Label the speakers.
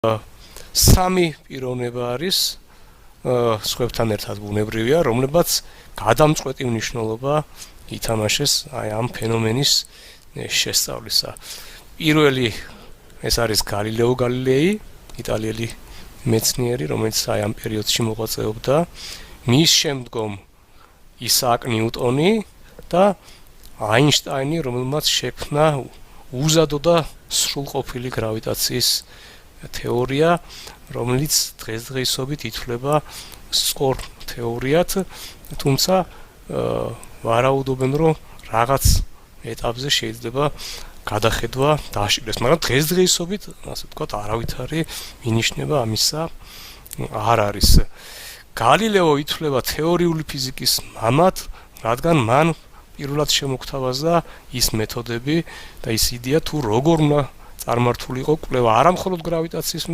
Speaker 1: სამი პიროვნება არის სხვებთან ერთად ბუნებრივია, რომლებაც გადამწყვეტი მნიშვნელობა ითამაშეს აი ამ ფენომენის შესწავლისა. პირველი ეს არის გალილეო გალილეი, იტალიელი მეცნიერი, რომელიც აი ამ პერიოდში მოღვაწეობდა. მის შემდგომ ისააკ ნიუტონი და აინშტაინი, რომელმაც შექმნა უზადო და სრულყოფილი გრავიტაციის თეორია, რომელიც დღესდღეობით ითვლება სწორ თეორიად, თუმცა ვარაუდობენ, რომ რაღაც ეტაპზე შეიძლება გადახედვა დააშკრეს, მაგრამ დღესდღეობით, ასე ვთქვათ, არავითარი მინიშნება ამისა არ არის. გალილეო ითვლება თეორიული ფიზიკის მამად, რადგან მან პირველად შემოგთავაზა ის მეთოდები და ის იდეა, თუ როგორ უნდა წარმართულიყო კვლევა არა მხოლოდ გრავიტაციის